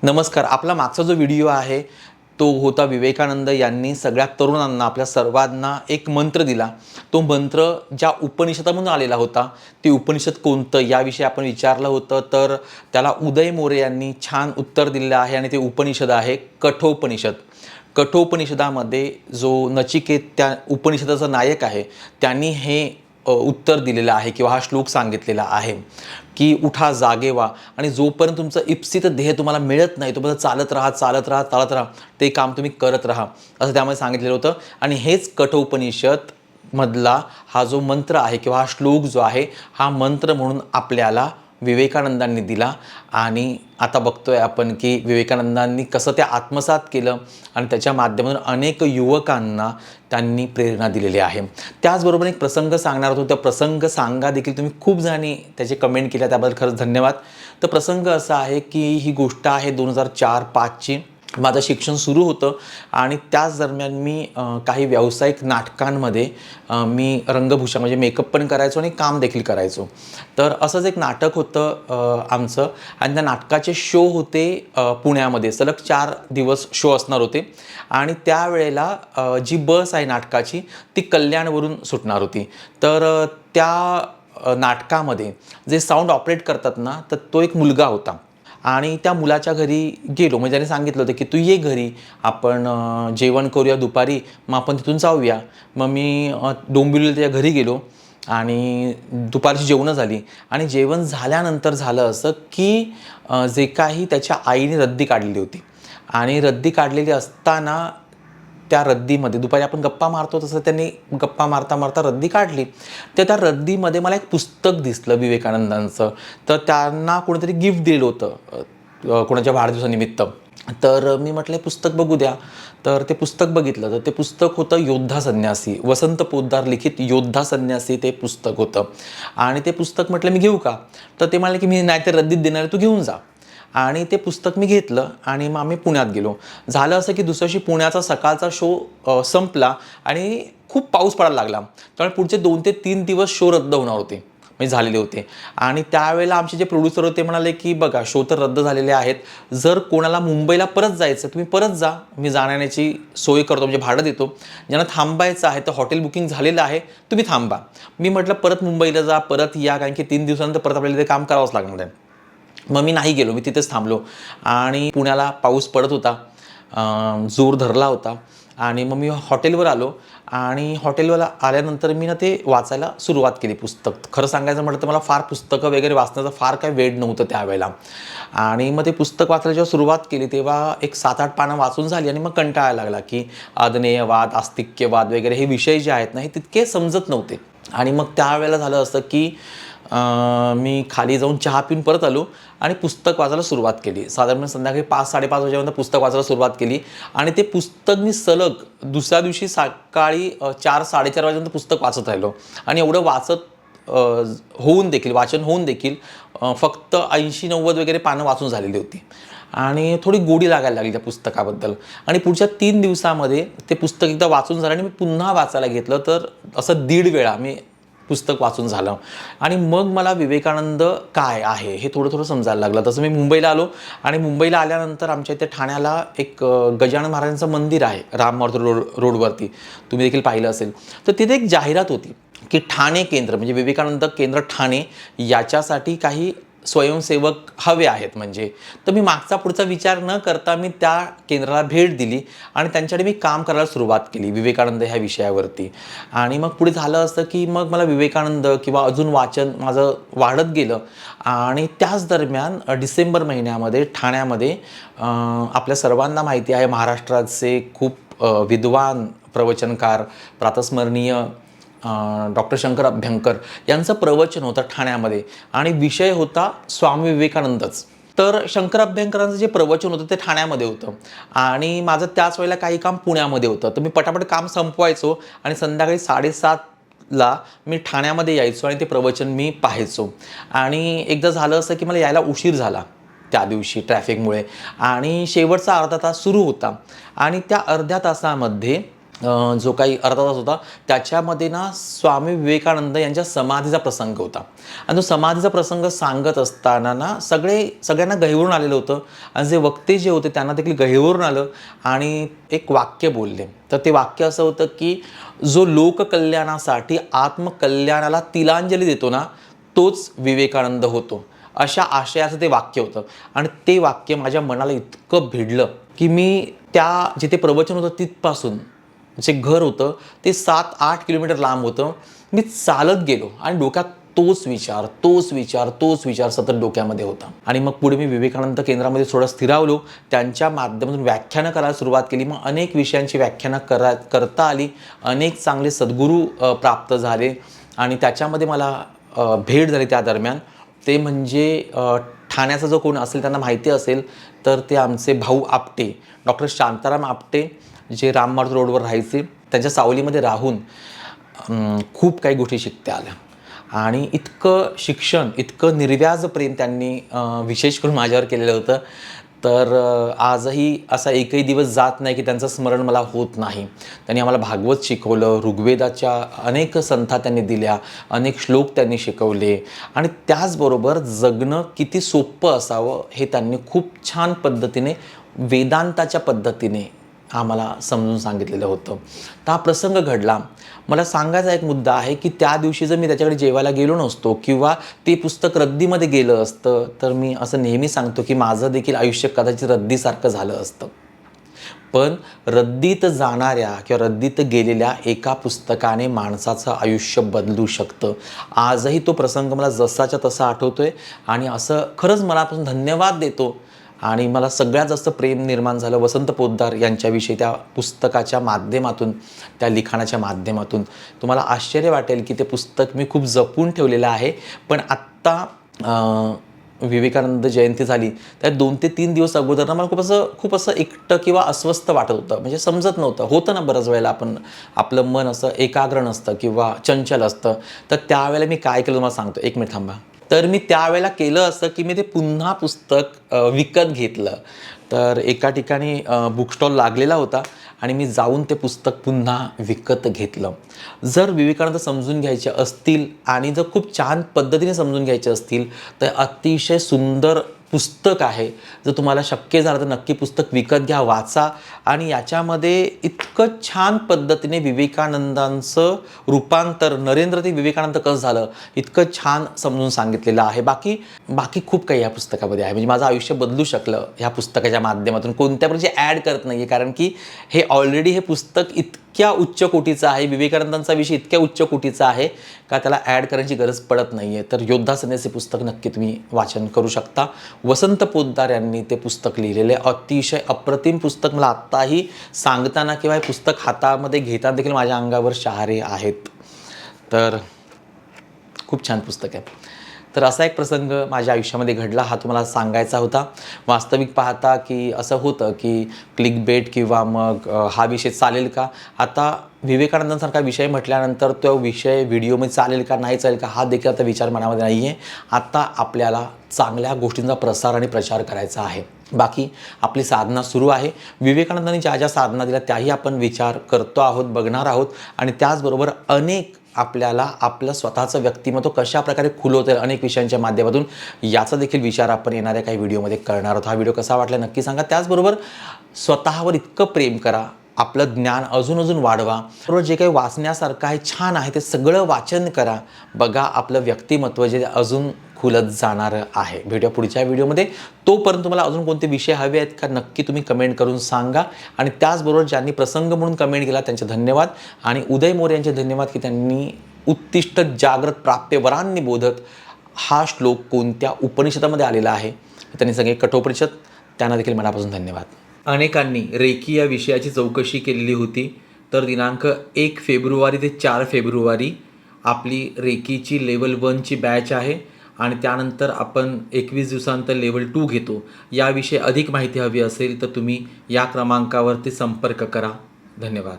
नमस्कार. आपला मागचा जो व्हिडिओ आहे तो होता विवेकानंद यांनी सगळ्या तरुणांना आपल्या सर्वांना एक मंत्र दिला. तो मंत्र ज्या उपनिषदामधून आलेला होता ते उपनिषद कोणतं याविषयी आपण विचारलं होतं, तर त्याला उदय मोरे यांनी छान उत्तर दिलेलं आहे आणि ते उपनिषद आहे कठोपनिषद. कठोपनिषदामध्ये जो नचिकेत त्या उपनिषदाचा नायक आहे त्यांनी हे उत्तर दिलेलं आहे किंवा हा श्लोक सांगितलेला आहे की उठा जागे व्हा आणि जोपर्यंत तुमचं इप्सित ध्येय तुम्हाला मिळत नाही तोपर्यंत चालत राहा चालत राहा चालत राहा, ते काम तुम्ही करत राहा असं त्यामध्ये सांगितलेलं होतं. आणि हेच कठोपनिषद मधला हा जो मंत्र आहे किंवा हा श्लोक जो आहे हा मंत्र म्हणून आपल्याला विवेकानंदांनी दिला. आणि आता बघतोय आपण की विवेकानंदांनी कसं ते आत्मसात केलं आणि त्याच्या माध्यमातून अनेक युवकांना त्यांनी प्रेरणा दिलेली आहे. त्याचबरोबर एक प्रसंग सांगणार होतो, त्या प्रसंग सांगा देखील तुम्ही खूप जणी त्याचे कमेंट केल्या, त्याबद्दल खरंच धन्यवाद. तर प्रसंग असा आहे की ही गोष्ट आहे 2004-05ची. माझं शिक्षण सुरू होतं आणि त्याच दरम्यान मी काही व्यावसायिक नाटकांमध्ये मी रंगभूषा म्हणजे मेकअप पण करायचो आणि काम देखील करायचो. तर असंच एक नाटक होतं आमचं आणि त्या नाटकाचे शो होते पुण्यामध्ये. सलग 4 दिवस शो असणार होते आणि त्यावेळेला जी बस आहे नाटकाची ती कल्याणवरून सुटणार होती. तर त्या नाटकामध्ये जे साऊंड ऑपरेट करतात ना, तर तो एक मुलगा होता आणि त्या मुलाच्या घरी गेलो. म्हणजे त्याने सांगितलं होतं की तू ये घरी, आपण जेवण करूया दुपारी, मग आपण तिथून जाऊया. मग मी डोंबिवलीला त्याच्या घरी गेलो आणि दुपारची जेवणं झाली आणि जेवण झाल्यानंतर झालं असं की जे काही त्याच्या आईने रद्दी काढलेली होती आणि रद्दी काढलेली असताना त्या रद्दीमध्ये दुपारी आपण गप्पा मारतो तसं त्यांनी गप्पा मारता मारता रद्दी काढली. तर त्या रद्दीमध्ये मला एक पुस्तक दिसलं विवेकानंदांचं. तर त्यांना कोणीतरी गिफ्ट दिलं होतं कोणाच्या वाढदिवसानिमित्त. तर मी म्हटलं पुस्तक बघू द्या. तर ते पुस्तक बघितलं तर ते पुस्तक होतं योद्धा संन्यासी, वसंत पोद्दार लिखित योद्धा संन्यासी ते पुस्तक होतं. आणि ते पुस्तक म्हटलं मी घेऊ का, तर ते म्हणाले की मी नाही ते रद्दीत देणार आहे, तू घेऊन जा. आणि ते पुस्तक मी घेतलं आणि मग आम्ही पुण्यात गेलो. झालं असं की दुसऱ्या दिवशी पुण्याचा सकाळचा शो संपला आणि खूप पाऊस पडायला लागला. त्यामुळे पुढचे 2 ते 3 दिवस शो रद्द होणार होते, म्हणजे झालेले होते. आणि त्यावेळेला आमचे जे प्रोड्युसर होते म्हणाले की बघा शो तर रद्द झालेले आहेत, जर कोणाला मुंबईला परत जायचं तुम्ही परत जा, मी जाण्याची सोय करतो म्हणजे भाडं देतो. ज्यांना थांबायचं आहे तर हॉटेल बुकिंग झालेलं आहे, तुम्ही थांबा. मी म्हटलं परत मुंबईला जा परत या, कारण की 3 दिवसानंतर परत आपल्याला ते काम करावंच लागणार आहे. मग मी नाही गेलो, मी तिथेच थांबलो आणि पुण्याला पाऊस पडत होता, जोर धरला होता. आणि मग मी हॉटेलवर आलो आणि हॉटेलवर आल्यानंतर मी ना ते वाचायला सुरुवात केली पुस्तक. खरं सांगायचं म्हटलं तर मला फार पुस्तकं वगैरे वाचण्याचं फार काही वेळ नव्हतं त्यावेळेला. आणि मग ते पुस्तक वाचायला जेव्हा सुरुवात केली तेव्हा एक 7-8 पानं वाचून झाली आणि मग कंटाळायला लागला की अज्ञेयवाद, आस्तिक्यवाद वगैरे हे विषय जे आहेत ना हे तितके समजत नव्हते. आणि मग त्यावेळेला झालं असं की मी खाली जाऊन चहा पिऊन परत आलो आणि पुस्तक वाचायला सुरुवात केली. साधारण संध्याकाळी 5-5:30 वाजेपर्यंत पुस्तक वाचायला सुरुवात केली आणि ते पुस्तक मी सलग दुसऱ्या दिवशी सकाळी 4-4:30 वाजेपर्यंत पुस्तक वाचत राहिलो. आणि एवढं वाचन होऊन देखील फक्त 80-90 वगैरे पानं वाचून झालेली होती आणि थोडी गोडी लागायला लागली त्या पुस्तकाबद्दल. आणि पुढच्या 3 दिवसामध्ये ते पुस्तक एकदा वाचून झालं आणि मी पुन्हा वाचायला घेतलं, तर असं 1.5 वेळा मी पुस्तक वाचून झालं. आणि मग मला विवेकानंद काय आहे हे थोडं थोडं समजायला लागलं. तसं मी मुंबईला आलो आणि मुंबईला आल्यानंतर आमच्या इथे ठाण्याला एक गजानन महाराजांचं मंदिर आहे राममूर्ती रोडवरती, तुम्ही देखील पाहिलं असेल. तर तिथे एक जाहिरात होती की ठाणे केंद्र म्हणजे विवेकानंद केंद्र ठाणे याच्यासाठी काही स्वयंसेवक हवे आहेत म्हणजे. तर मी मागचा पुढचा विचार न करता मी त्या केंद्राला भेट दिली आणि त्यांच्याकडे मी काम करायला सुरुवात केली विवेकानंद ह्या विषयावरती. आणि मग पुढे झालं असं की मग मला विवेकानंद किंवा अजून वाचन माझं वाढत गेलं. आणि त्याच दरम्यान डिसेंबर महिन्यामध्ये ठाण्यामध्ये आपल्या सर्वांना माहिती आहे महाराष्ट्राचे खूप विद्वान प्रवचनकार प्रातस्मरणीय डॉक्टर शंकर अभ्यंकर यांचं प्रवचन होतं ठाण्यामध्ये आणि विषय होता स्वामी विवेकानंदच. तर शंकर अभ्यंकरांचं जे प्रवचन होतं ते ठाण्यामध्ये होतं आणि माझं त्याच वेळेला काही काम पुण्यामध्ये होतं. तर मी पटापट काम संपवायचो आणि संध्याकाळी 7:30ला मी ठाण्यामध्ये यायचो आणि ते प्रवचन मी पाहायचो. आणि एकदा झालं असं की मला यायला उशीर झाला त्या दिवशी ट्रॅफिकमुळे आणि शेवटचा अर्धा तास सुरू होता आणि त्या अर्ध्या तासामध्ये जो काही अर्धा तास होता त्याच्यामध्ये ना स्वामी विवेकानंद यांच्या समाधीचा प्रसंग होता. आणि तो समाधीचा प्रसंग सांगत असताना ना सगळ्यांना गहिवरून आलेलं होतं आणि जे वक्ते जे होते त्यांना देखील गहिवरून आलं आणि एक वाक्य बोलले. तर ते वाक्य असं होतं की जो लोककल्याणासाठी आत्मकल्याणाला तिलांजली देतो ना तोच विवेकानंद होतो, अशा आशयाचं ते वाक्य होतं. आणि ते वाक्य माझ्या मनाला इतकं भिडलं की मी त्या जिथे प्रवचन होतं तिथपासून जे घर होतं ते 7-8 किलोमीटर लांब होतं. मी चालत गेलो आणि डोक्यात तोच विचार सतत डोक्यामध्ये होता. आणि मग पुढे मी विवेकानंद केंद्रामध्ये थोडं स्थिरावलो. त्यांच्या माध्यमातून व्याख्यानं करायला सुरुवात केली. मग अनेक विषयांची व्याख्यानं करता आली. अनेक चांगले सद्गुरू प्राप्त झाले आणि त्याच्यामध्ये मला भेट झाली त्या दरम्यान. ते म्हणजे ठाण्याचा जो कोण असेल त्यांना माहिती असेल तर ते आमचे भाऊ आपटे, डॉक्टर शांताराम आपटे, जे राम मारुती रोडवर राहायचे. त्यांच्या सावलीमध्ये राहून खूप काही गोष्टी शिकता आल्या आणि इतकं शिक्षण, इतकं निर्व्याज प्रेम त्यांनी विशेष करून माझ्यावर केलेलं होतं. तर आजही असा एकही दिवस जात नाही की त्यांचं स्मरण मला होत नाही. त्यांनी आम्हाला भागवत शिकवलं, ऋग्वेदाच्या अनेक संथा त्यांनी दिल्या, अनेक श्लोक त्यांनी शिकवले आणि त्याचबरोबर जगणं किती सोपं असावं हे त्यांनी खूप छान पद्धतीने वेदांताच्या पद्धतीने आम्हाला समजून सांगितलेलं होतं. तर हा प्रसंग घडला. मला सांगायचा एक मुद्दा आहे की त्या दिवशी जर मी त्याच्याकडे जेवायला गेलो नसतो किंवा ते पुस्तक रद्दीमध्ये गेलं असतं तर मी असं नेहमी सांगतो की माझं देखील आयुष्य कदाचित रद्दीसारखं झालं असतं. पण रद्दीत जाणाऱ्या किंवा रद्दीत गेलेल्या एका पुस्तकाने माणसाचं आयुष्य बदलू शकतं. आजही तो प्रसंग मला जसाच्या तसा आठवतोय आणि असं खरंच मनापासून धन्यवाद देतो. आणि मला सगळ्यात जास्त प्रेम निर्माण झालं वसंत पोद्दार यांच्याविषयी त्या पुस्तकाच्या माध्यमातून, त्या लिखाणाच्या माध्यमातून. तुम्हाला आश्चर्य वाटेल की ते पुस्तक मी खूप जपून ठेवलेलं आहे. पण आत्ता विवेकानंद जयंती झाली त्या 2 ते 3 दिवस अगोदर ना मला खूप असं एकटं किंवा अस्वस्थ वाटत होतं. म्हणजे समजत नव्हतं. होतं ना बऱ्याच वेळेला आपलं मन असं एकाग्र नसतं किंवा चंचल असतं. तर त्यावेळेला मी काय केलं तुम्हाला सांगतो. 1 मिनिट थांबा. तर मी त्यावेळेला केलं असं की मी ते पुन्हा पुस्तक विकत घेतलं. तर एका ठिकाणी बुक स्टॉल लागलेला होता आणि मी जाऊन ते पुस्तक पुन्हा विकत घेतलं. जर विवेकानंद समजून घ्यायचे असतील आणि जर खूप छान पद्धतीने समजून घ्यायचे असतील तर अतिशय सुंदर पुस्तक आहे. जर तुम्हाला शक्य झालं तर नक्की पुस्तक विकत घ्या, वाचा. आणि याच्यामध्ये इतकं छान पद्धतीने विवेकानंदांचं रूपांतर नरेंद्र ते विवेकानंद कसं झालं इतकं छान समजून सांगितलेलं आहे. बाकी खूप काही या पुस्तकामध्ये आहे. म्हणजे माझं आयुष्य बदलू शकलं ह्या पुस्तकाच्या माध्यमातून. कोणत्या प्रकारची ॲड करत नाही आहे कारण की हे ऑलरेडी हे पुस्तक इतक्या उच्च कोटीचं आहे, विवेकानंदांचा विषय इतक्या उच्च कोटीचा आहे का त्याला ॲड करायची गरज पडत नाही आहे. तर योद्धा संन्यासी पुस्तक नक्की तुम्ही वाचन करू शकता. वसंत पोद्दार यांनी ते पुस्तक लिहिलेले अतिशय अप्रतिम पुस्तक. मला आत्ताही सांगताना किंवा हे पुस्तक हातामध्ये घेताना देखील माझ्या अंगावर शहारे आहेत. तर खूप छान पुस्तक आहे. तर असा एक प्रसंग माझ्या आयुष्यामध्ये घडला, हा तुम्हाला सांगायचा होता. वास्तविक पाहता की असं होतं की क्लिकबेट किंवा मग हा विषय चालेल का. आता विवेकानंदांसारखा विषय म्हटल्यानंतर तो विषय व्हिडिओमध्ये चालेल का नाही चालेल का हा देखील आता विचार मनामध्ये नाही आहे. आता आपल्याला चांगल्या गोष्टींचा प्रसार आणि प्रचार करायचा आहे. बाकी आपली साधना सुरू आहे. विवेकानंदांनी ज्या ज्या साधना दिल्या त्याही आपण विचार करतो आहोत, बघणार आहोत. आणि त्याचबरोबर अनेक आपल्याला आपलं स्वतःचं व्यक्तिमत्व कशा प्रकारे खुलवता येईल अनेक विषयांच्या माध्यमातून याचा देखील विचार आपण येणाऱ्या काही व्हिडिओमध्ये करणार आहोत. हा व्हिडिओ कसा वाटला नक्की सांगा. त्याचबरोबर स्वतःवर इतकं प्रेम करा, आपलं ज्ञान अजून वाढवा. बरोबर जे काही वाचण्यासारखं आहे, छान आहे ते सगळं वाचन करा. बघा आपलं व्यक्तिमत्व जे अजून खुलत जाणार आहे. भेटूया पुढच्या व्हिडिओमध्ये. तोपर्यंत तुम्हाला अजून कोणते विषय हवे आहेत का नक्की तुम्ही कमेंट करून सांगा. आणि त्याचबरोबर ज्यांनी प्रसंग म्हणून कमेंट केला त्यांचे धन्यवाद. आणि उदय मोरे यांचे धन्यवाद की त्यांनी उत्तिष्ठ जाग्रत प्राप्य वरांनी बोधत हा श्लोक कोणत्या उपनिषदामध्ये आलेला आहे त्यांनी सांगितले कठोपनिषद. त्यांना देखील मनापासून धन्यवाद. अनेकांनी रेकी या विषयाची चौकशी केलेली होती. तर दिनांक 1 फेब्रुवारी ते 4 फेब्रुवारी आपली रेकीची लेवल 1ची बॅच आहे आणि त्यानंतर आपण 21 दिवसानंतर लेवल 2 घेतो. याविषयी अधिक माहिती हवी असेल तर तुम्ही या क्रमांकावरती संपर्क करा. धन्यवाद.